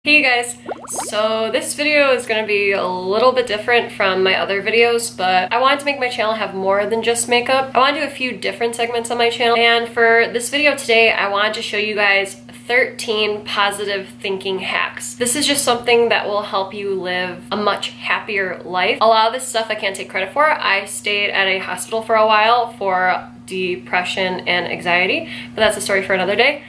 Hey you guys, so this video is going to be a little bit different from my other videos, but I wanted to make my channel have more than just makeup. I want to do a few different segments on my channel, and for this video today I wanted to show you guys 13 positive thinking hacks. This is just something that will help you live a much happier life. A lot of this stuff I can't take credit for. I stayed at a hospital for a while for depression and anxiety, but that's a story for another day.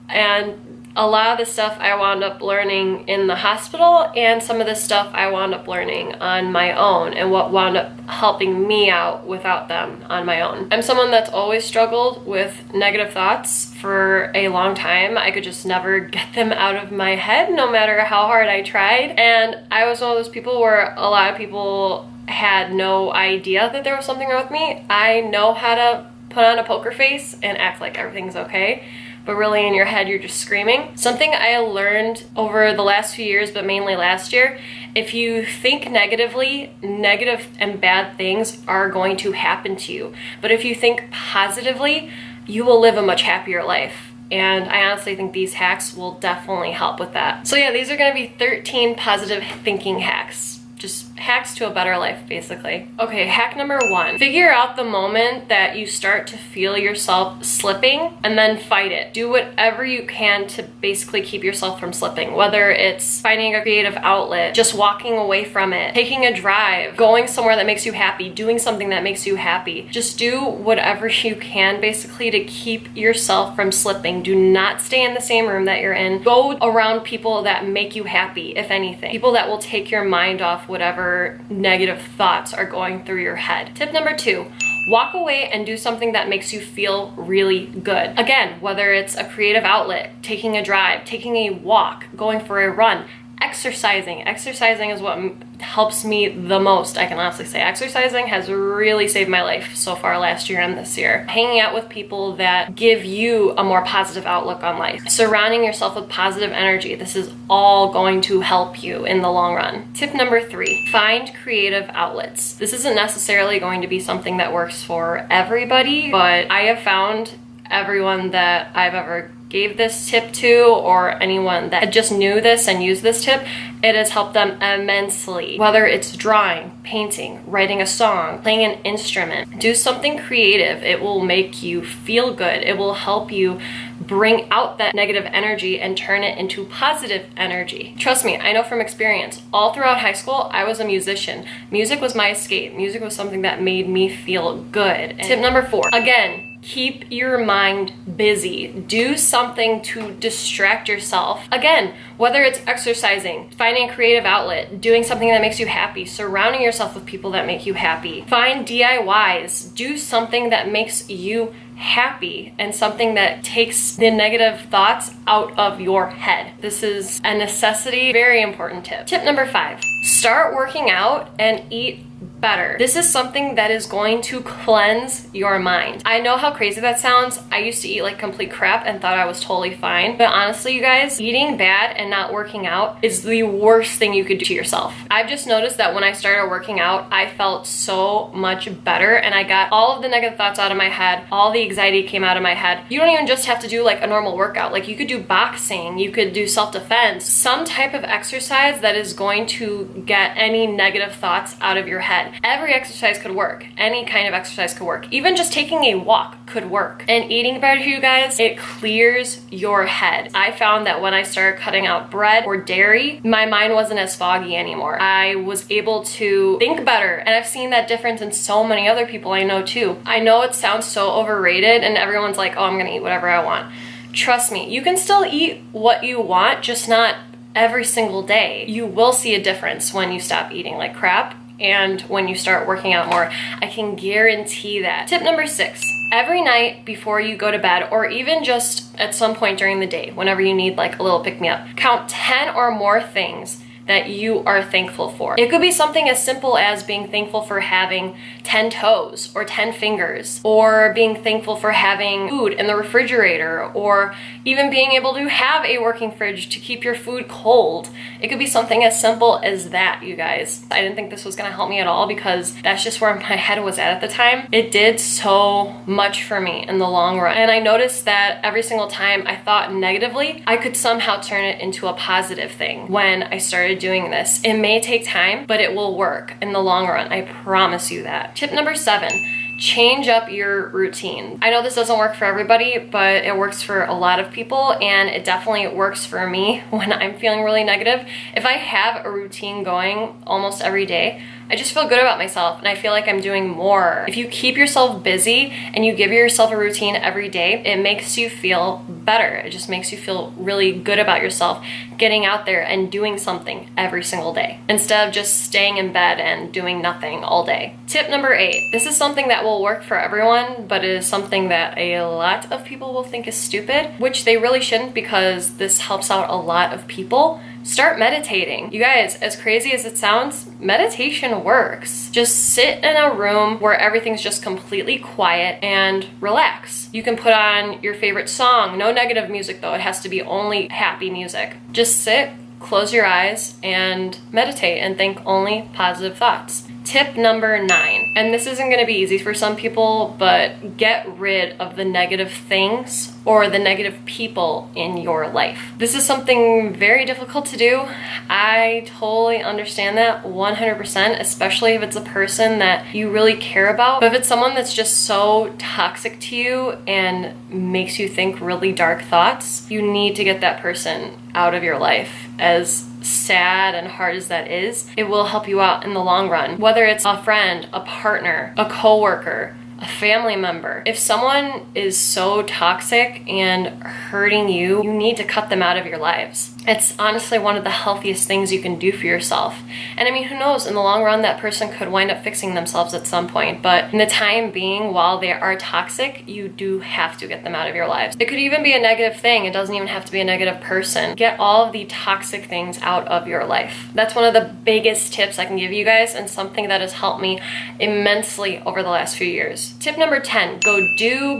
And a lot of the stuff I wound up learning in the hospital, and some of the stuff I wound up learning on my own, and what wound up helping me out without them on my own. I'm someone that's always struggled with negative thoughts for a long time. I could just never get them out of my head, no matter how hard I tried. And I was one of those people where a lot of people had no idea that there was something wrong with me. I know how to put on a poker face and act like everything's okay, but really in your head you're just screaming. Something I learned over the last few years, but mainly last year, if you think negatively, negative and bad things are going to happen to you. But if you think positively, you will live a much happier life. And I honestly think these hacks will definitely help with that. So yeah, these are gonna be 13 positive thinking hacks. Just hacks to a better life, basically. Okay, hack number 1. Figure out the moment that you start to feel yourself slipping and then fight it. Do whatever you can to basically keep yourself from slipping, whether it's finding a creative outlet, just walking away from it, taking a drive, going somewhere that makes you happy, doing something that makes you happy. Just do whatever you can, basically, to keep yourself from slipping. Do not stay in the same room that you're in. Go around people that make you happy, if anything. People that will take your mind off whatever negative thoughts are going through your head. Tip number 2, walk away and do something that makes you feel really good. Again, whether it's a creative outlet, taking a drive, taking a walk, going for a run, exercising. Exercising is what helps me the most. I can honestly say exercising has really saved my life so far last year and this year. Hanging out with people that give you a more positive outlook on life. Surrounding yourself with positive energy. This is all going to help you in the long run. Tip number 3, find creative outlets. This isn't necessarily going to be something that works for everybody, but I have found everyone that I've ever gave this tip to, or anyone that just knew this and used this tip, it has helped them immensely. Whether it's drawing, painting, writing a song, playing an instrument, do something creative. It will make you feel good. It will help you bring out that negative energy and turn it into positive energy. Trust me, I know from experience. All throughout high school, I was a musician. Music was my escape. Music was something that made me feel good. And tip number 4, again, keep your mind busy. Do something to distract yourself. Again, whether it's exercising, finding a creative outlet, doing something that makes you happy, surrounding yourself with people that make you happy. Find DIYs. Do something that makes you happy and something that takes the negative thoughts out of your head. This is a necessity, very important tip. Tip number 5, start working out and eat better. This is something that is going to cleanse your mind. I know how crazy that sounds. I used to eat like complete crap and thought I was totally fine. But honestly, you guys, eating bad and not working out is the worst thing you could do to yourself. I've just noticed that when I started working out, I felt so much better, and I got all of the negative thoughts out of my head. All the anxiety came out of my head. You don't even just have to do like a normal workout. Like, you could do boxing, you could do self-defense, some type of exercise that is going to get any negative thoughts out of your head. Every exercise could work. Any kind of exercise could work. Even just taking a walk could work. And eating better, you guys, it clears your head. I found that when I started cutting out bread or dairy, my mind wasn't as foggy anymore. I was able to think better, and I've seen that difference in so many other people I know too. I know it sounds so overrated and everyone's like, oh, I'm gonna eat whatever I want. Trust me, you can still eat what you want, just not every single day. You will see a difference when you stop eating like crap and when you start working out more. I can guarantee that. Tip number 6, every night before you go to bed, or even just at some point during the day, whenever you need like a little pick-me-up, count 10 or more things that you are thankful for. It could be something as simple as being thankful for having 10 toes or 10 fingers, or being thankful for having food in the refrigerator, or even being able to have a working fridge to keep your food cold. It could be something as simple as that, you guys. I didn't think this was gonna help me at all because that's just where my head was at the time. It did so much for me in the long run. And I noticed that every single time I thought negatively, I could somehow turn it into a positive thing when I started doing this. It may take time, but it will work in the long run. I promise you that. Tip number 7. Change up your routine. I know this doesn't work for everybody, but it works for a lot of people, and it definitely works for me when I'm feeling really negative. If I have a routine going almost every day, I just feel good about myself and I feel like I'm doing more. If you keep yourself busy and you give yourself a routine every day, it makes you feel better. It just makes you feel really good about yourself getting out there and doing something every single day instead of just staying in bed and doing nothing all day. Tip number 8. This is something that will work for everyone, but it is something that a lot of people will think is stupid, which they really shouldn't because this helps out a lot of people. Start meditating. You guys, as crazy as it sounds, meditation works. Just sit in a room where everything's just completely quiet and relax. You can put on your favorite song. No negative music though, it has to be only happy music. Just sit, close your eyes, and meditate and think only positive thoughts. Tip number 9, and this isn't going to be easy for some people, but get rid of the negative things or the negative people in your life. This is something very difficult to do. I totally understand that 100%, especially if it's a person that you really care about. But if it's someone that's just so toxic to you and makes you think really dark thoughts, you need to get that person out of your life. As sad and hard as that is, it will help you out in the long run. Whether it's a friend, a partner, a coworker, a family member. If someone is so toxic and hurting you, you need to cut them out of your lives. It's honestly one of the healthiest things you can do for yourself. And I mean, who knows, in the long run, that person could wind up fixing themselves at some point. But in the time being, while they are toxic, you do have to get them out of your lives. It could even be a negative thing. It doesn't even have to be a negative person. Get all of the toxic things out of your life. That's one of the biggest tips I can give you guys, and something that has helped me immensely over the last few years. Tip number 10,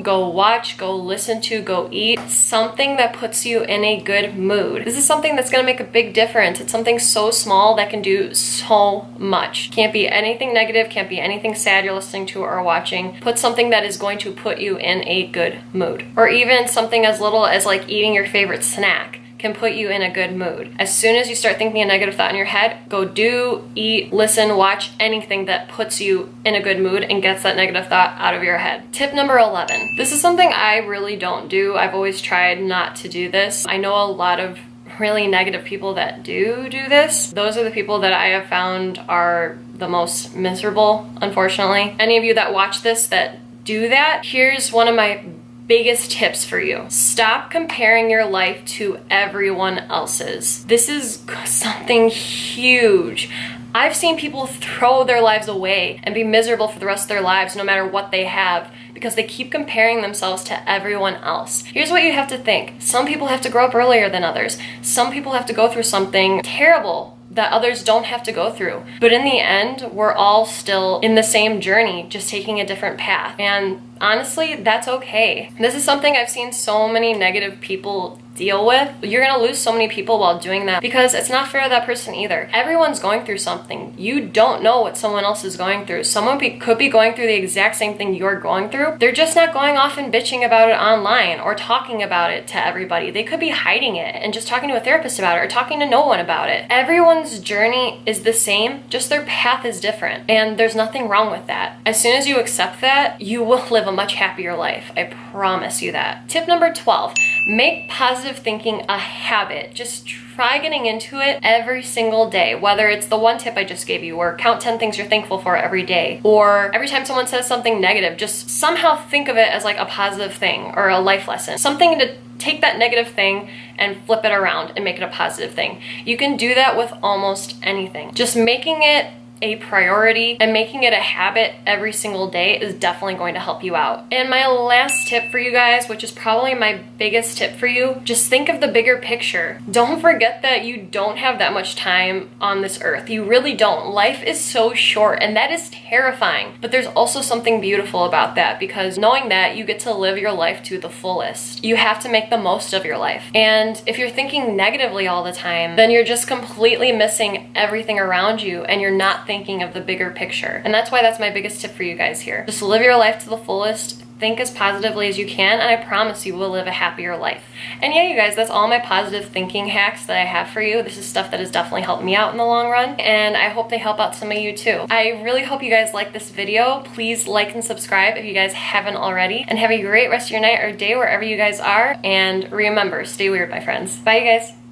go watch, go listen to, go eat something that puts you in a good mood. This is something that's gonna make a big difference. It's something so small that can do so much. Can't be anything negative, can't be anything sad you're listening to or watching. Put something that is going to put you in a good mood. Or even something as little as like eating your favorite snack can put you in a good mood. As soon as you start thinking a negative thought in your head, go do, eat, listen, watch anything that puts you in a good mood and gets that negative thought out of your head. Tip number 11. This is something I really don't do. I've always tried not to do this. I know a lot of really negative people that do this. Those are the people that I have found are the most miserable, unfortunately. Any of you that watch this that do that, here's one of my biggest tips for you. Stop comparing your life to everyone else's. This is something huge. I've seen people throw their lives away and be miserable for the rest of their lives no matter what they have because they keep comparing themselves to everyone else. Here's what you have to think. Some people have to grow up earlier than others. Some people have to go through something terrible that others don't have to go through. But in the end, we're all still in the same journey, just taking a different path. And honestly, that's okay. This is something I've seen so many negative people deal with. You're gonna lose so many people while doing that because it's not fair to that person either. Everyone's going through something. You don't know what someone else is going through. Someone could be going through the exact same thing you're going through. They're just not going off and bitching about it online or talking about it to everybody. They could be hiding it and just talking to a therapist about it or talking to no one about it. Everyone's journey is the same, just their path is different. And there's nothing wrong with that. As soon as you accept that, you will live a much happier life. I promise you that. Tip number 12, make positive thinking a habit. Just try getting into it every single day, whether it's the one tip I just gave you or count 10 things you're thankful for every day, or every time someone says something negative, just somehow think of it as like a positive thing or a life lesson, something to take that negative thing and flip it around and make it a positive thing. You can do that with almost anything. Just making it a priority and making it a habit every single day is definitely going to help you out. And my last tip for you guys, which is probably my biggest tip for you, just think of the bigger picture. Don't forget that you don't have that much time on this earth. You really don't. Life is so short, and that is terrifying. But there's also something beautiful about that, because knowing that you get to live your life to the fullest. You have to make the most of your life. And if you're thinking negatively all the time, then you're just completely missing everything around you, and you're not thinking of the bigger picture. And that's why that's my biggest tip for you guys here. Just live your life to the fullest. Think as positively as you can, and I promise you will live a happier life. And yeah, you guys, that's all my positive thinking hacks that I have for you. This is stuff that has definitely helped me out in the long run, and I hope they help out some of you too. I really hope you guys like this video. Please like and subscribe if you guys haven't already, and have a great rest of your night or day wherever you guys are. And remember, stay weird, my friends. Bye, you guys.